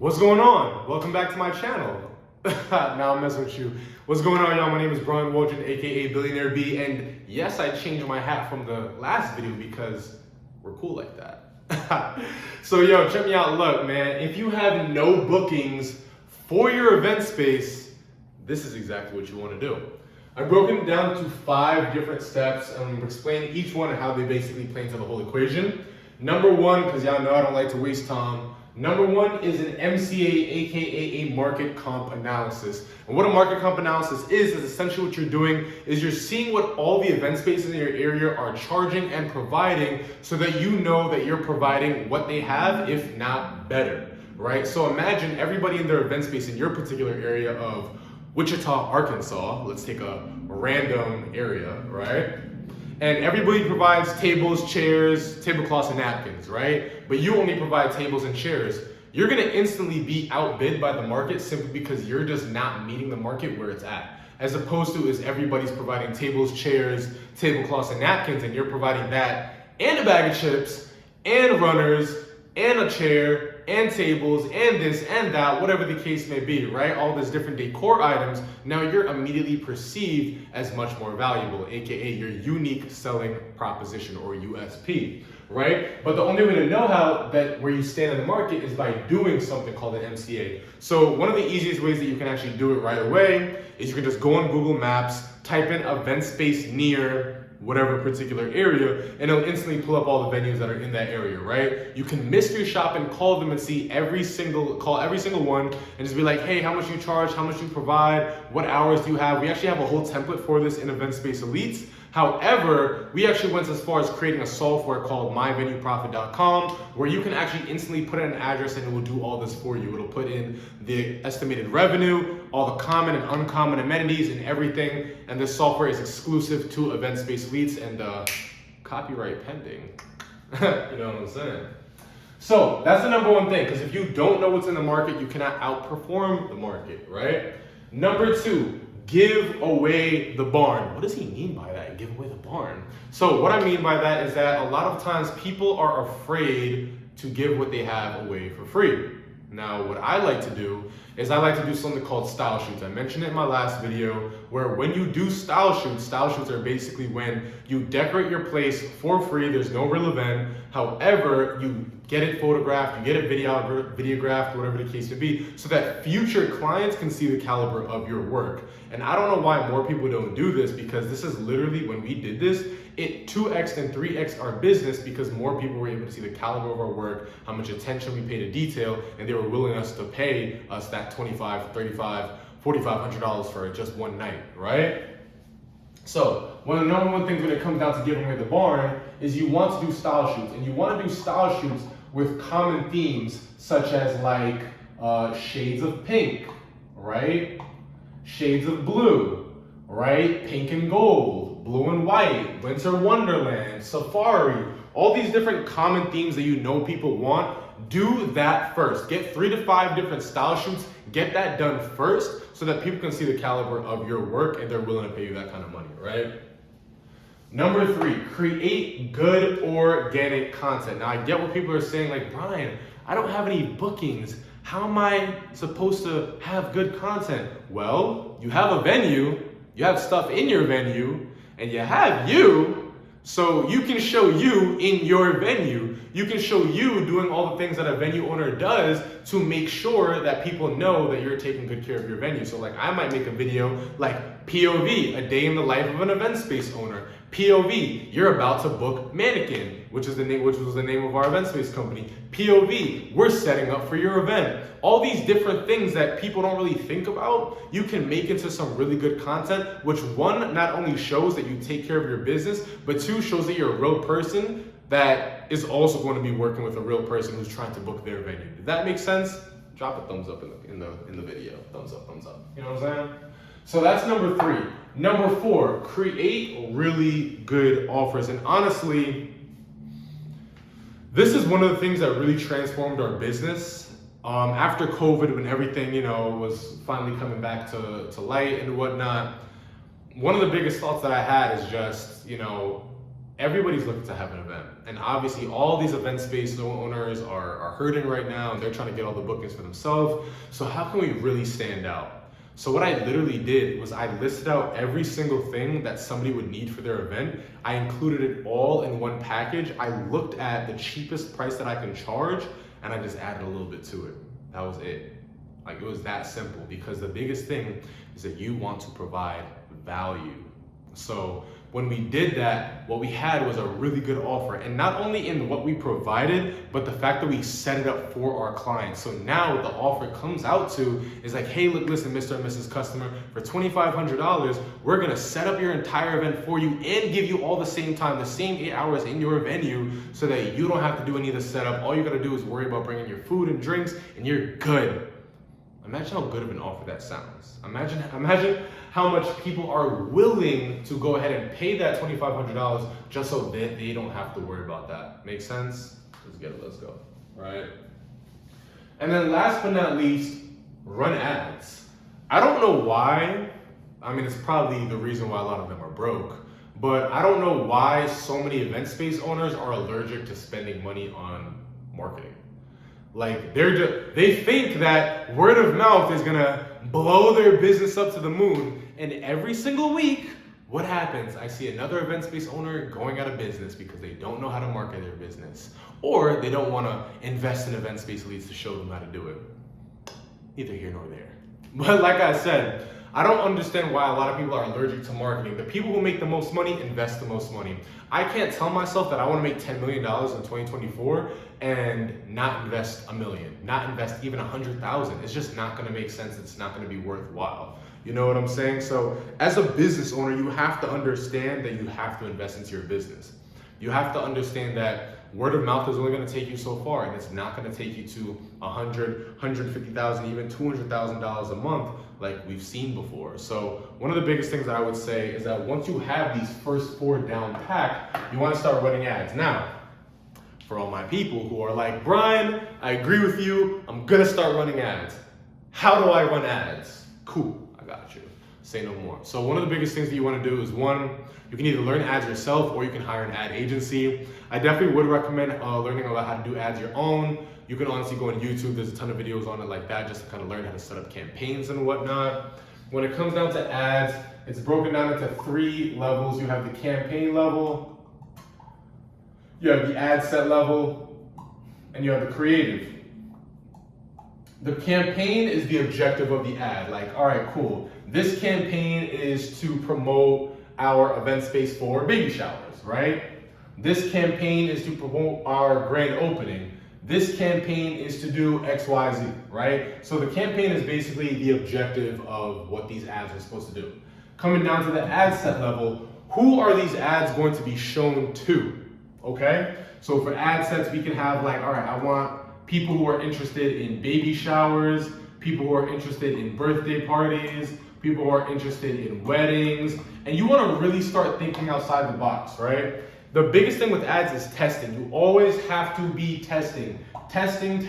What's going on? Welcome back to my channel. Now I'm messing with you. What's going on, y'all? My name is Brian Waldron, aka Billionaire B, and yes, I changed my hat from the last video because we're cool like that. So yo, check me out. Look, man, if you have no bookings for your event space, this is exactly what you want to do. I've broken it down to 5 different steps, and I'm explaining each one and how they basically play into the whole equation. Number 1, because y'all know I don't like to waste time. Number 1 is an MCA, aka a market comp analysis. And what a market comp analysis is essentially what you're doing is you're seeing what all the event spaces in your area are charging and providing so that you know that you're providing what they have, if not better, right? So imagine everybody in their event space in your particular area of Wichita, Arkansas. Let's take a random area, right? And everybody provides tables, chairs, tablecloths, and napkins, right? But you only provide tables and chairs. You're gonna instantly be outbid by the market simply because you're just not meeting the market where it's at. As opposed to is everybody's providing tables, chairs, tablecloths, and napkins, and you're providing that and a bag of chips and runners and a chair and tables and this and that, whatever the case may be, right? All these different decor items, now you're immediately perceived as much more valuable, aka your unique selling proposition or USP, right? But the only way to know how that where you stand in the market is by doing something called an MCA. So one of the easiest ways that you can actually do it right away is you can just go on Google Maps, type in event space near whatever particular area, and it'll instantly pull up all the venues that are in that area, right? You can mystery shop and call them and see every single one and just be like, hey, how much you charge, how much you provide, what hours do you have? We actually have a whole template for this in Event Space Elites. However, we actually went as far as creating a software called myvenueprofit.com where you can actually instantly put in an address and it will do all this for you. It'll put in the estimated revenue, all the common and uncommon amenities and everything. And this software is exclusive to Event Space Elites and copyright pending. You know what I'm saying? So that's the number 1 thing, because if you don't know what's in the market, you cannot outperform the market, right? Number 2, give away the barn. What does he mean by that? Give away the barn. So what I mean by that is that a lot of times people are afraid to give what they have away for free. Now, what I like to do is I like to do something called style shoots. I mentioned it in my last video where when you do style shoots are basically when you decorate your place for free. There's no real event. However, you get it photographed, you get it videographed, whatever the case may be, so that future clients can see the caliber of your work. And I don't know why more people don't do this, because this is literally, when we did this, it 2x and 3x our business because more people were able to see the caliber of our work, how much attention we pay to detail, and they were willing us to pay us that $25, $35, $4,500 for just one night, right? So one of the number 1 things when it comes down to giving away the barn is you want to do style shoots, and you want to do style shoots with common themes such as like shades of pink, right? Shades of blue, right? Pink and gold, blue and white, winter wonderland, safari, all these different common themes that you know people want. Do that first. Get 3 to 5 different style shoots. Get that done first so that people can see the caliber of your work and they're willing to pay you that kind of money, right? Number 3, create good organic content. Now I get what people are saying, like, Brian, I don't have any bookings. How am I supposed to have good content? Well, you have a venue, you have stuff in your venue, and you have you. So you can show you in your venue. You can show you doing all the things that a venue owner does to make sure that people know that you're taking good care of your venue. So like I might make a video like POV, a day in the life of an event space owner. POV, you're about to book Mannequin, which was the name of our event space company. POV, we're setting up for your event. All these different things that people don't really think about, you can make into some really good content, which 1, not only shows that you take care of your business, but 2, shows that you're a real person that is also going to be working with a real person who's trying to book their venue. Did that make sense? Drop a thumbs up in the video. Thumbs up, thumbs up. You know what I'm saying? So that's number 3. Number 4, create really good offers. And honestly, this is one of the things that really transformed our business. After COVID, when everything, was finally coming back to light and whatnot, one of the biggest thoughts that I had is just, everybody's looking to have an event. And obviously all these event space owners are hurting right now and they're trying to get all the bookings for themselves. So how can we really stand out? So what I literally did was I listed out every single thing that somebody would need for their event. I included it all in one package. I looked at the cheapest price that I can charge and I just added a little bit to it. That was it. Like, it was that simple, because the biggest thing is that you want to provide value. So when we did that, what we had was a really good offer. And not only in what we provided, but the fact that we set it up for our clients. So now what the offer comes out to is like, hey, look, listen, Mr. and Mrs. Customer, for $2,500, we're gonna set up your entire event for you and give you all the same time, the same 8 hours in your venue, so that you don't have to do any of the setup. All you gotta do is worry about bringing your food and drinks and you're good. Imagine how good of an offer that sounds. Imagine how much people are willing to go ahead and pay that $2,500 just so that they don't have to worry about that. Make sense? Let's get it, let's go, right? And then last but not least, run ads. I don't know why. I mean, it's probably the reason why a lot of them are broke, but I don't know why so many event space owners are allergic to spending money on marketing. Like, they think that word of mouth is gonna blow their business up to the moon. And every single week, what happens? I see another event space owner going out of business because they don't know how to market their business, or they don't wanna invest in event space leads to show them how to do it. Neither here nor there. But like I said, I don't understand why a lot of people are allergic to marketing. The people who make the most money invest the most money. I can't tell myself that I want to make $10 million in 2024 and not invest $1 million, not invest even 100,000. It's just not going to make sense. It's not going to be worthwhile. You know what I'm saying? So as a business owner, you have to understand that you have to invest into your business. You have to understand that word of mouth is only going to take you so far, and it's not going to take you to $100,000, $150,000, even $200,000 a month like we've seen before. So one of the biggest things that I would say is that once you have these first 4 down pat, you want to start running ads. Now, for all my people who are like, Brian, I agree with you, I'm going to start running ads. How do I run ads? Cool, I got you. Say no more. So one of the biggest things that you want to do is, one, you can either learn ads yourself or you can hire an ad agency. I definitely would recommend learning about how to do ads your own. You can honestly go on YouTube. There's a ton of videos on it like that, just to kind of learn how to set up campaigns and whatnot. When it comes down to ads, it's broken down into 3 levels. You have the campaign level, you have the ad set level, and you have the creative. The campaign is the objective of the ad. Like, all right, cool. This campaign is to promote our event space for baby showers, right? This campaign is to promote our grand opening. This campaign is to do XYZ, right? So the campaign is basically the objective of what these ads are supposed to do. Coming down to the ad set level, who are these ads going to be shown to, okay? So for ad sets, we can have like, all right, I want people who are interested in baby showers, people who are interested in birthday parties, people who are interested in weddings, and you want to really start thinking outside the box, right? The biggest thing with ads is testing. You always have to be testing. Testing.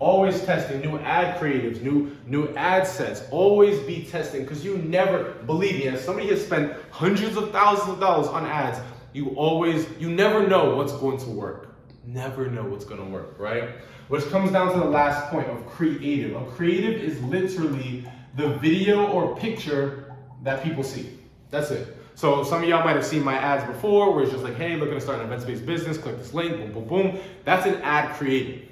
Always testing. New ad creatives, new ad sets. Always be testing, because you never, believe me, as somebody has spent hundreds of thousands of dollars on ads, you never know what's going to work. Never know what's going to work, right? Which comes down to the last point of creative. A creative is literally the video or picture that people see. That's it. So some of y'all might have seen my ads before where it's just like, hey, looking to start an event-based business, click this link, boom, boom, boom. That's an ad creative.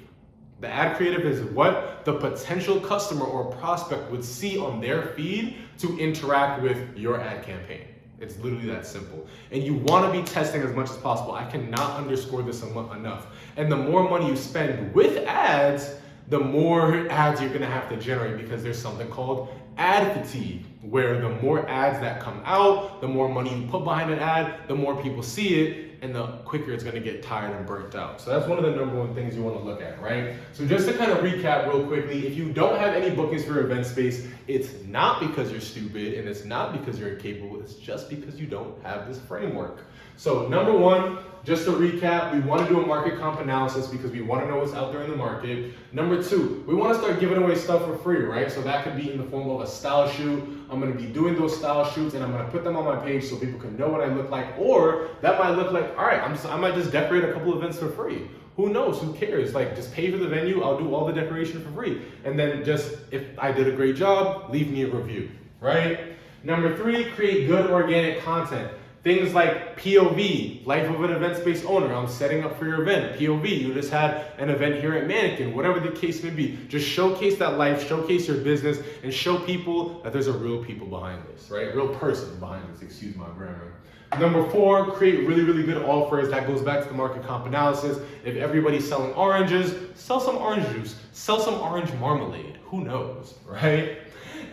The ad creative is what the potential customer or prospect would see on their feed to interact with your ad campaign. It's literally that simple. And you want to be testing as much as possible. I cannot underscore this enough. And the more money you spend with ads, the more ads you're going to have to generate, because there's something called ad fatigue, where the more ads that come out, the more money you put behind an ad, the more people see it, and the quicker it's going to get tired and burnt out. So that's one of the number 1 things you want to look at, right? So just to kind of recap real quickly, if you don't have any bookings for your event space, it's not because you're stupid and it's not because you're incapable, it's just because you don't have this framework. So number one, just to recap, we want to do a market comp analysis because we want to know what's out there in the market. Number two, we want to start giving away stuff for free, right? So that could be in the form of a style shoot. I'm going to be doing those style shoots and I'm going to put them on my page so people can know what I look like. Or that might look like, all right, I might just decorate a couple events for free. Who knows? Who cares? Like, just pay for the venue. I'll do all the decoration for free. And then just, if I did a great job, leave me a review, right? Number three, create good organic content. Things like POV, life of an event space owner. I'm setting up for your event. POV, you just had an event here at Mannequin, whatever the case may be. Just showcase that life, showcase your business, and show people that there's a real people behind this, right? Real person behind this, excuse my grammar. Number four, create really, really good offers. That goes back to the market comp analysis. If everybody's selling oranges, sell some orange juice, sell some orange marmalade. Who knows, right?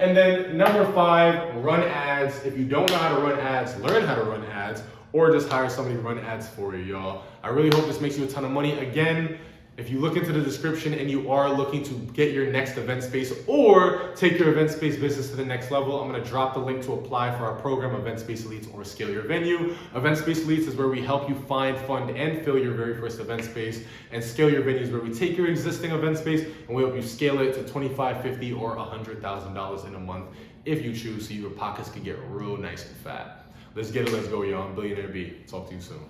And then number five, run ads. If you don't know how to run ads, learn how to run ads, or just hire somebody to run ads for you, y'all. I really hope this makes you a ton of money. Again, if you look into the description and you are looking to get your next event space or take your event space business to the next level, I'm gonna drop the link to apply for our program, Event Space Elites or Scale Your Venue. Event Space Elites is where we help you find, fund, and fill your very first event space. And Scale Your Venue is where we take your existing event space and we help you scale it to $25,000, $50,000, or $100,000 in a month if you choose, so your pockets can get real nice and fat. Let's get it, let's go, y'all. I'm Billionaire B. Talk to you soon.